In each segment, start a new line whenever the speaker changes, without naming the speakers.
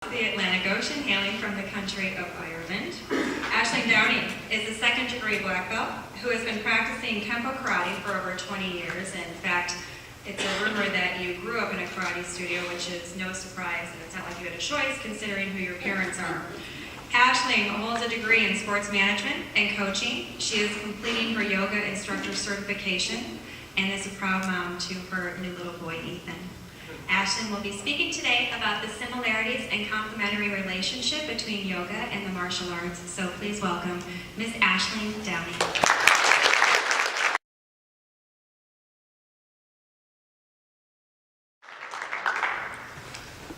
to the Atlantic Ocean, hailing from the country of Ireland. Aisling Downey is a second-degree black belt who has been practicing Kempo karate for over 20 years. In fact, it's a rumor that you grew up in a karate studio, which is no surprise, and it's not like you had a choice considering who your parents are. Aisling holds a degree in sports management and coaching. She is completing her yoga instructor certification and is a proud mom to her new little boy, Ethan. Aisling will be speaking today about the similarities and complementary relationship between yoga and the martial arts. So please welcome Ms. Aisling Downey.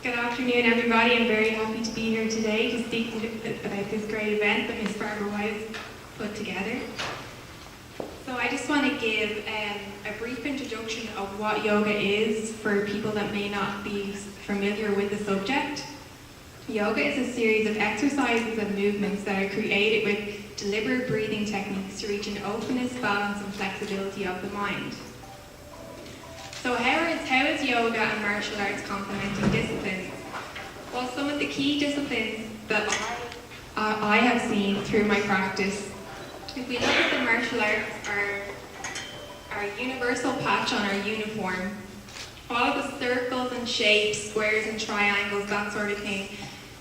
Good afternoon, everybody. I'm very happy to be here today to speak about this great event that Ms. Barbara White has put together. So I just want to give a brief introduction of what yoga is for people that may not be familiar with the subject. Yoga is a series of exercises and movements that are created with deliberate breathing techniques to reach an openness, balance, and flexibility of the mind. So how is yoga and martial arts complementing disciplines? Well, some of the key disciplines that I have seen through my practice, if we look at the martial arts, our universal patch on our uniform, all of the circles and shapes, squares and triangles, that sort of thing,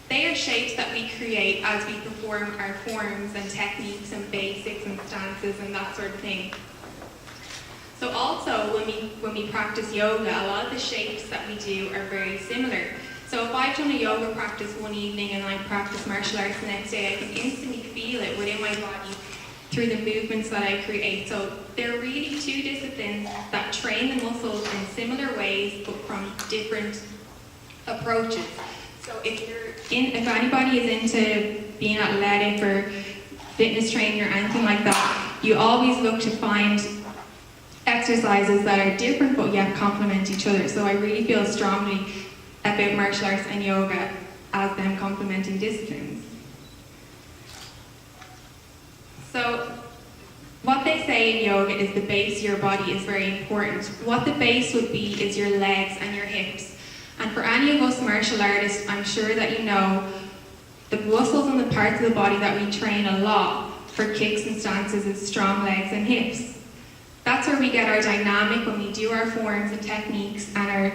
they are shapes that we create as we perform our forms and techniques and basics and stances and that sort of thing. So also, when we practice yoga, a lot of the shapes that we do are very similar. So if I've done a yoga practice one evening and I practice martial arts the next day, I can instantly feel it within my body through the movements that I create. So they're really two disciplines that train the muscles in similar ways, but from different approaches. So if anybody is into being athletic or fitness training or anything like that, you always look to find exercises that are different but yet complement each other. So I really feel strongly about martial arts and yoga as them complementing disciplines. So what they say in yoga is the base of your body is very important. What the base would be is your legs and your hips. And for any of us martial artists, I'm sure that you know the muscles and the parts of the body that we train a lot for kicks and stances is strong legs and hips. That's where we get our dynamic when we do our forms and techniques and our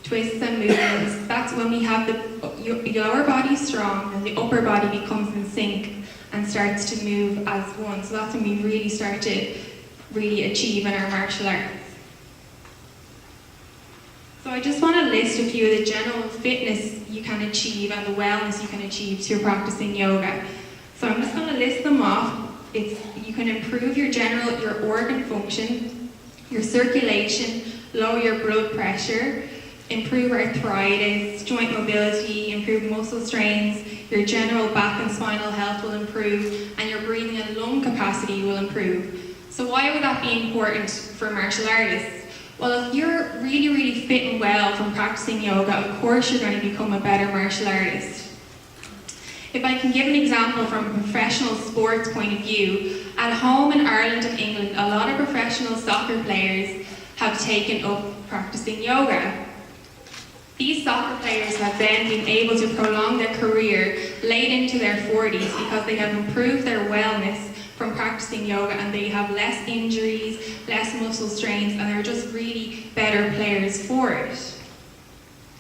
twists and movements. That's when we have the lower body strong and the upper body becomes in sync and starts to move as one. So that's when we really start to achieve in our martial arts. So I just want to list a few of the general fitness you can achieve and the wellness you can achieve through practicing yoga. So I'm just going to list them off. You can improve your organ function, your circulation, lower your blood pressure, improve arthritis, joint mobility, improve muscle strains, your general back and spinal health will improve, and your breathing and lung capacity will improve. So why would that be important for martial artists? Well, if you're really, really fit and well from practicing yoga, of course you're going to become a better martial artist. If I can give an example from a professional sports point of view, at home in Ireland and England, a lot of professional soccer players have taken up practicing yoga. These soccer players have then been able to prolong their career late into their 40s because they have improved their wellness from practicing yoga and they have less injuries, less muscle strains, and they're just really better players for it.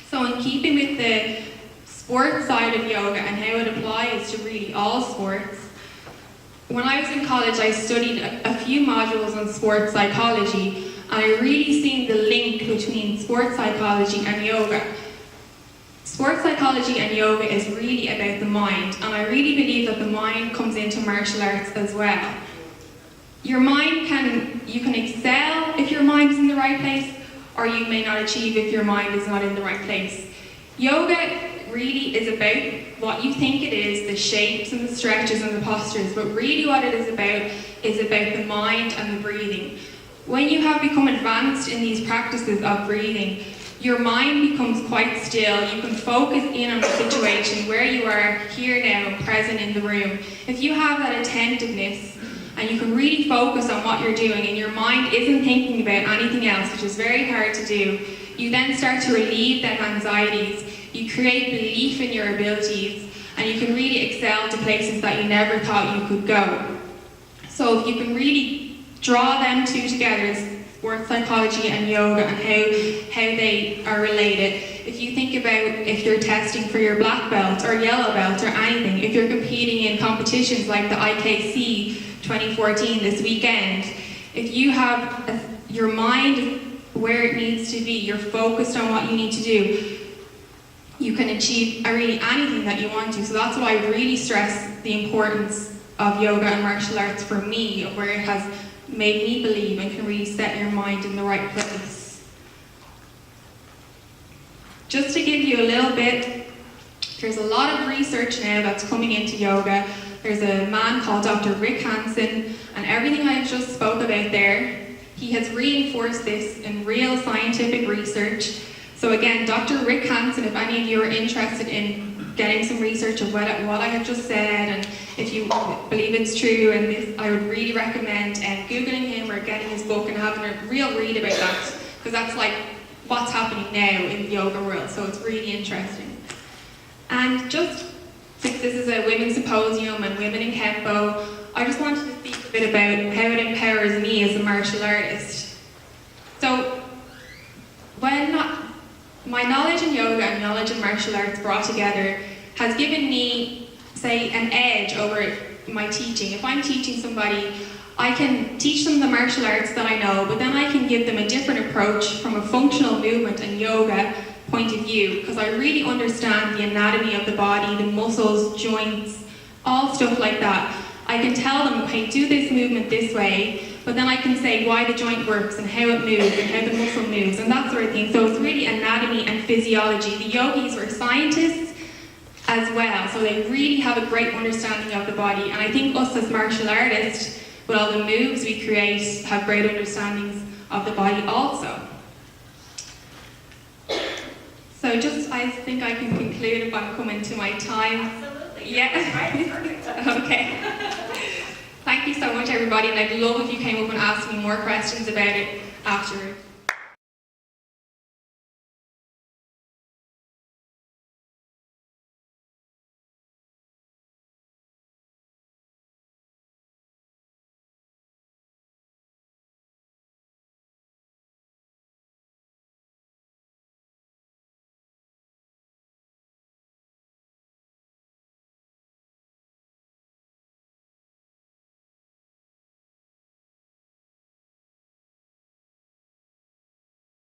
So in keeping with the sports side of yoga and how it applies to really all sports, when I was in college I studied a few modules on sports psychology, and I really seen the link between sports psychology and yoga. Sports psychology and yoga is really about the mind, and I really believe that the mind comes into martial arts as well. Your mind you can excel if your mind is in the right place, or you may not achieve if your mind is not in the right place. Yoga really is about what you think it is, the shapes and the stretches and the postures, but really what it is about the mind and the breathing. When you have become advanced in these practices of breathing, your mind becomes quite still. You can focus in on the situation where you are here now and present in the room. If you have that attentiveness and you can really focus on what you're doing and your mind isn't thinking about anything else, which is very hard to do, you then start to relieve them anxieties. you create belief in your abilities, and you can really excel to places that you never thought you could go. So if you can really draw them two together, sports psychology and yoga, and how they are related. If you think about if you're testing for your black belt or yellow belt or anything, if you're competing in competitions like the IKC 2014 this weekend, if you have your mind where it needs to be, you're focused on what you need to do, you can achieve really anything that you want to. So that's why I really stress the importance of yoga and martial arts for me, where it has made me believe and can really set your mind in the right place. Just to give you a little bit, there's a lot of research now that's coming into yoga. There's a man called Dr. Rick Hansen, and everything I've just spoke about there, he has reinforced this in real scientific research. So again, Dr. Rick Hansen, if any of you are interested in getting some research of what I have just said, and if you believe it's true, and this, I would really recommend Googling him or getting his book and having a real read about that, because that's like what's happening now in the yoga world, so it's really interesting. And just since this is a women's symposium and women in Kempo, I just wanted to speak a bit about how it empowers me as a martial artist. So, my knowledge in yoga and knowledge in martial arts brought together has given me, say, an edge over my teaching. If I'm teaching somebody, I can teach them the martial arts that I know, but then I can give them a different approach from a functional movement and yoga point of view, because I really understand the anatomy of the body, the muscles, joints, all stuff like that. I can tell them, okay, do this movement this way, but then I can say why the joint works and how it moves and how the muscle moves and that sort of thing. So it's really anatomy and physiology. The yogis were scientists as well, so they really have a great understanding of the body. And I think us as martial artists, with all the moves we create, have great understandings of the body also. So I think I can conclude if I'm coming to my time.
Absolutely.
Yeah.
Right, perfect.
Okay. Thank you so much, everybody, and I'd love if you came up and asked me more questions about it afterwards.